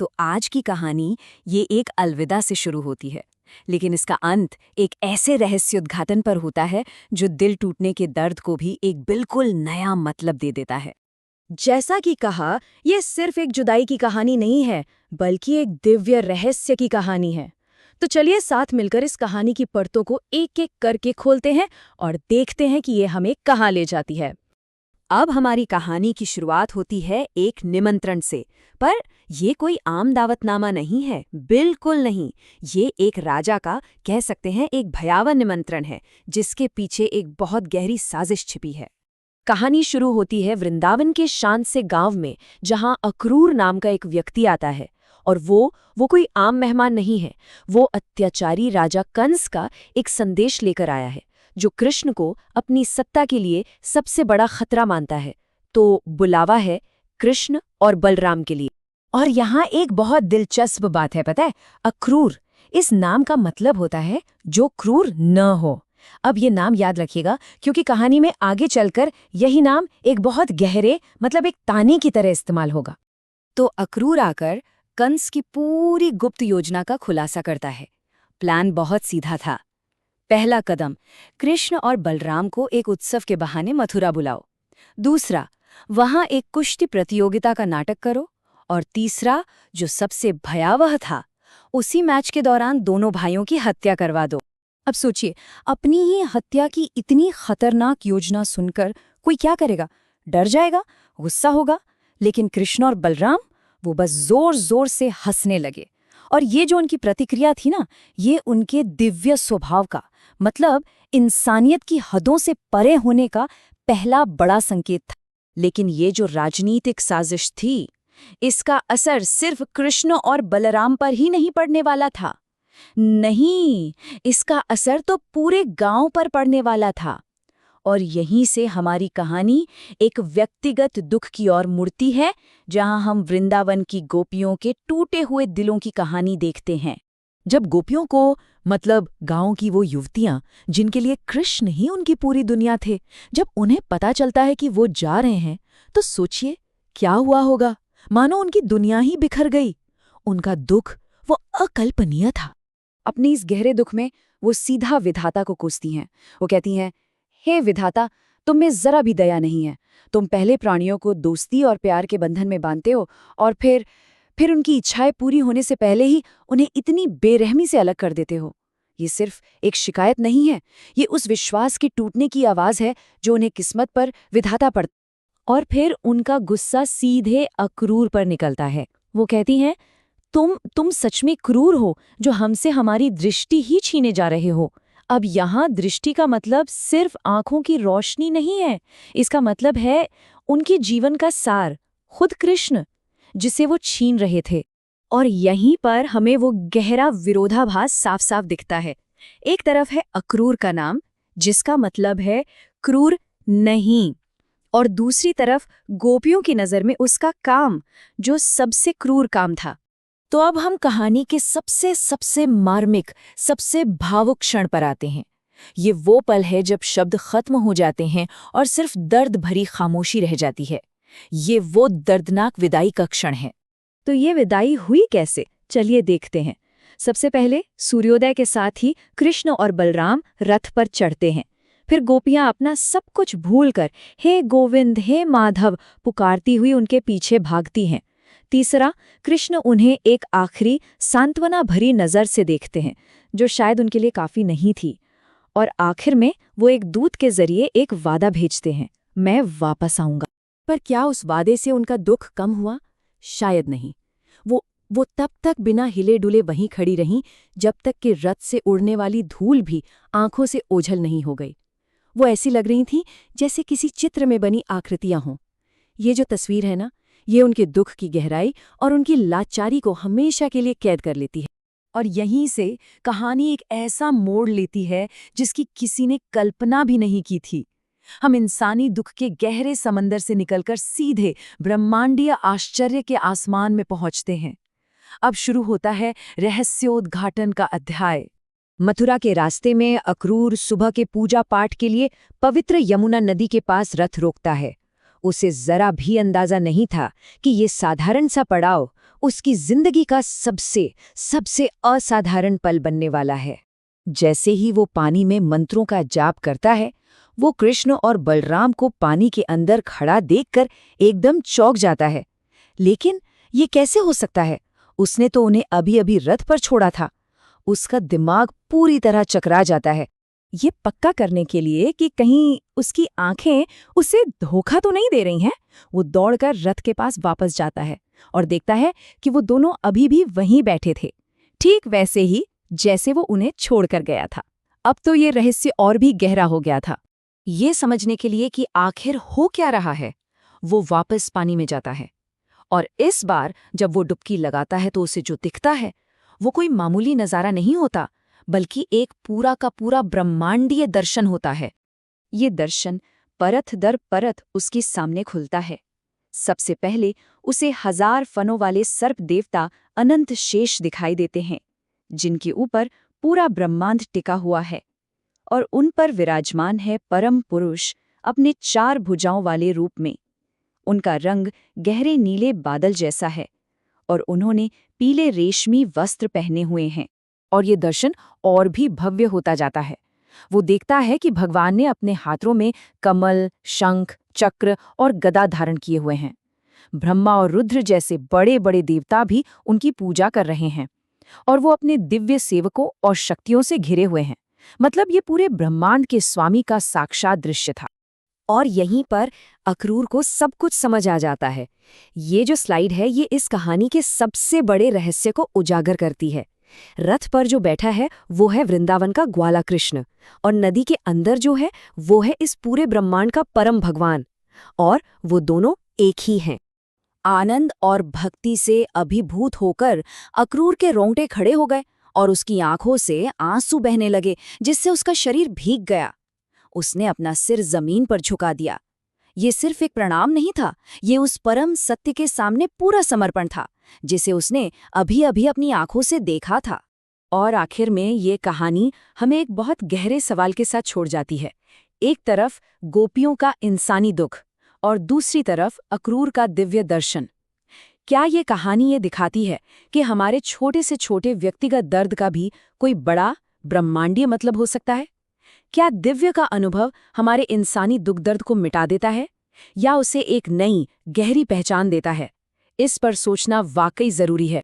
तो आज की कहानी ये एक अलविदा से शुरू होती है, लेकिन इसका अंत एक ऐसे रहस्योद्घाटन पर होता है जो दिल टूटने के दर्द को भी एक बिल्कुल नया मतलब दे देता है। जैसा कि कहा, यह सिर्फ एक जुदाई की कहानी नहीं है, बल्कि एक दिव्य रहस्य की कहानी है। तो चलिए साथ मिलकर इस कहानी की परतों को एक-एक करके खोलते हैं और देखते हैं कि ये हमें कहाँ ले जाती है। अब हमारी कहानी की शुरुआत होती है एक निमंत्रण से, पर ये कोई आम दावतनामा नहीं है, बिल्कुल नहीं। ये एक राजा का, कह सकते हैं, एक भयावह निमंत्रण है जिसके पीछे एक बहुत गहरी साजिश छिपी है। कहानी शुरू होती है वृंदावन के शांत से गांव में, जहां अक्रूर नाम का एक व्यक्ति आता है। और वो कोई आम मेहमान नहीं है, वो अत्याचारी राजा कंस का एक संदेश लेकर आया है, जो कृष्ण को अपनी सत्ता के लिए सबसे बड़ा खतरा मानता है। तो बुलावा है कृष्ण और बलराम के लिए। और यहाँ एक बहुत दिलचस्प बात है, पता है? अक्रूर, इस नाम का मतलब होता है जो क्रूर न हो। अब ये नाम याद रखिएगा, क्योंकि कहानी में आगे चलकर यही नाम एक बहुत गहरे, मतलब एक ताने की तरह इस्तेमाल होगा। तो अक्रूर आकर कंस की पूरी गुप्त योजना का खुलासा करता है। प्लान बहुत सीधा था। पहला कदम, कृष्ण और बलराम को एक उत्सव के बहाने मथुरा बुलाओ। दूसरा, वहां एक कुश्ती प्रतियोगिता का नाटक करो। और तीसरा, जो सबसे भयावह था, उसी मैच के दौरान दोनों भाइयों की हत्या करवा दो। अब सोचिए, अपनी ही हत्या की इतनी खतरनाक योजना सुनकर कोई क्या करेगा? डर जाएगा, गुस्सा होगा। लेकिन कृष्ण और बलराम, वो बस जोर जोर से हंसने लगे। और ये जो उनकी प्रतिक्रिया थी ना, ये उनके दिव्य स्वभाव का, मतलब इंसानियत की हदों से परे होने का पहला बड़ा संकेत था। लेकिन ये जो राजनीतिक साजिश थी, इसका असर सिर्फ कृष्ण और बलराम पर ही नहीं पड़ने वाला था। नहीं, इसका असर तो पूरे गांव पर पड़ने वाला था। और यहीं से हमारी कहानी एक व्यक्तिगत दुख की ओर मुड़ती है, जहां हम वृंदावन की गोपियों के टूटे हुए दिलों की कहानी देखते हैं। जब गोपियों को, मतलब गांव की वो युवतियां जिनके लिए कृष्ण ही उनकी पूरी दुनिया थे, जब उन्हें पता चलता है कि वो जा रहे हैं, तो सोचिए क्या हुआ होगा। मानो उनकी दुनिया ही बिखर गई। उनका दुख वो अकल्पनीय था। अपनी इस गहरे दुख में वो सीधा विधाता को कोसती हैं। वो कहती हैं, हे विधाता, तुम में जरा भी दया नहीं है। तुम पहले प्राणियों को दोस्ती और प्यार के बंधन में बांधते हो, और फिर उनकी इच्छाएं पूरी होने से पहले ही उन्हें इतनी बेरहमी से अलग कर देते हो। ये सिर्फ एक शिकायत नहीं है, ये उस विश्वास के टूटने की आवाज है जो उन्हें किस्मत पर विधाता पड़ता। और फिर उनका गुस्सा सीधे अक्रूर पर निकलता है। वो कहती हैं, तुम सच में क्रूर हो, जो हमसे हमारी दृष्टि ही छीने जा रहे हो। अब यहाँ दृष्टि का मतलब सिर्फ आंखों की रोशनी नहीं है, इसका मतलब है उनके जीवन का सार, खुद कृष्ण, जिसे वो छीन रहे थे। और यहीं पर हमें वो गहरा विरोधाभास साफ साफ दिखता है। एक तरफ है अक्रूर का नाम, जिसका मतलब है क्रूर नहीं, और दूसरी तरफ गोपियों की नजर में उसका काम, जो सबसे क्रूर काम था। तो अब हम कहानी के सबसे मार्मिक, सबसे भावुक क्षण पर आते हैं। ये वो पल है जब शब्द खत्म हो जाते हैं और सिर्फ दर्द भरी खामोशी रह जाती है। ये वो दर्दनाक विदाई का क्षण है। तो ये विदाई हुई कैसे? चलिए देखते हैं। सबसे पहले सूर्योदय के साथ ही कृष्ण और बलराम रथ पर चढ़ते हैं। फिर गोपियां अपना सब कुछ भूलकर हे गोविंद, हे माधव पुकारती हुई उनके पीछे भागती हैं। तीसरा, कृष्ण उन्हें एक आखिरी सांत्वना भरी नज़र से देखते हैं, जो शायद उनके लिए काफ़ी नहीं थी। और आखिर में वो एक दूत के जरिए एक वादा भेजते हैं, मैं वापस आऊंगा। पर क्या उस वादे से उनका दुख कम हुआ? शायद नहीं। वो तब तक बिना हिले डुले वहीं खड़ी रहीं, जब तक कि रथ से उड़ने वाली धूल भी आंखों से ओझल नहीं हो गई। वो ऐसी लग रही थीं जैसे किसी चित्र में बनी आकृतियां हों। ये जो तस्वीर है ना, ये उनके दुख की गहराई और उनकी लाचारी को हमेशा के लिए कैद कर लेती है। और यहीं से कहानी एक ऐसा मोड़ लेती है जिसकी किसी ने कल्पना भी नहीं की थी। हम इंसानी दुख के गहरे समंदर से निकलकर सीधे ब्रह्मांडीय आश्चर्य के आसमान में पहुंचते हैं। अब शुरू होता है रहस्योद्घाटन का अध्याय। मथुरा के रास्ते में अक्रूर सुबह के पूजा पाठ के लिए पवित्र यमुना नदी के पास रथ रोकता है। उसे जरा भी अंदाजा नहीं था कि ये साधारण सा पड़ाव उसकी जिंदगी का सबसे सबसे असाधारण पल बनने वाला है। जैसे ही वो पानी में मंत्रों का जाप करता है, वो कृष्ण और बलराम को पानी के अंदर खड़ा देखकर एकदम चौंक जाता है। लेकिन ये कैसे हो सकता है? उसने तो उन्हें अभी-अभी रथ पर छोड़ा था। उसका दिमाग पूरी तरह चकरा जाता है, ये पक्का करने के लिए कि कहीं उसकी आंखें उसे धोखा तो नहीं दे रही हैं। वो दौड़कर रथ के पास वापस जाता है और देखता है कि वो दोनों अभी भी वहीं बैठे थे, ठीक वैसे ही जैसे वो उन्हें छोड़कर गया था। अब तो ये रहस्य और भी गहरा हो गया था। ये समझने के लिए कि आखिर हो क्या रहा है, वो वापस पानी में जाता है और इस बार जब वो डुबकी लगाता है तो उसे जो दिखता है वो कोई मामूली नज़ारा नहीं होता, बल्कि एक पूरा का पूरा ब्रह्मांडीय दर्शन होता है। ये दर्शन परत दर परत उसके सामने खुलता है। सबसे पहले उसे 1000 फनों वाले सर्प देवता अनंत शेष दिखाई देते हैं, जिनके ऊपर पूरा ब्रह्मांड टिका हुआ है और उन पर विराजमान है परम पुरुष अपने 4 भुजाओं वाले रूप में। उनका रंग गहरे नीले बादल जैसा है और उन्होंने पीले रेशमी वस्त्र पहने हुए हैं। और ये दर्शन और भी भव्य होता जाता है। वो देखता है कि भगवान ने अपने हाथों में कमल, शंख, चक्र और गदा धारण किए हुए हैं। ब्रह्मा और रुद्र जैसे बड़े बड़े देवता भी उनकी पूजा कर रहे हैं और वो अपने दिव्य सेवकों और शक्तियों से घिरे हुए हैं। मतलब ये पूरे ब्रह्मांड के स्वामी का साक्षात दृश्य था। और यहीं पर अक्रूर को सब कुछ समझ आ जाता है। ये जो स्लाइड है ये इस कहानी के सबसे बड़े रहस्य को उजागर करती है। रथ पर जो बैठा है वो है वृंदावन का ग्वाला कृष्ण और नदी के अंदर जो है वो है इस पूरे ब्रह्मांड का परम भगवान, और वो दोनों एक ही हैं। आनंद और भक्ति से अभिभूत होकर अक्रूर के रोंगटे खड़े हो गए और उसकी आंखों से आंसू बहने लगे, जिससे उसका शरीर भीग गया। उसने अपना सिर जमीन पर झुका दिया। ये सिर्फ एक प्रणाम नहीं था, ये उस परम सत्य के सामने पूरा समर्पण था जिसे उसने अभी-अभी अपनी आंखों से देखा था। और आखिर में ये कहानी हमें एक बहुत गहरे सवाल के साथ छोड़ जाती है। एक तरफ गोपियों का इंसानी दुख और दूसरी तरफ अक्रूर का दिव्य दर्शन। क्या ये कहानी ये दिखाती है कि हमारे छोटे से छोटे व्यक्तिगत दर्द का भी कोई बड़ा ब्रह्मांडीय मतलब हो सकता है? क्या दिव्य का अनुभव हमारे इंसानी दुख दर्द को मिटा देता है या उसे एक नई गहरी पहचान देता है? इस पर सोचना वाकई जरूरी है।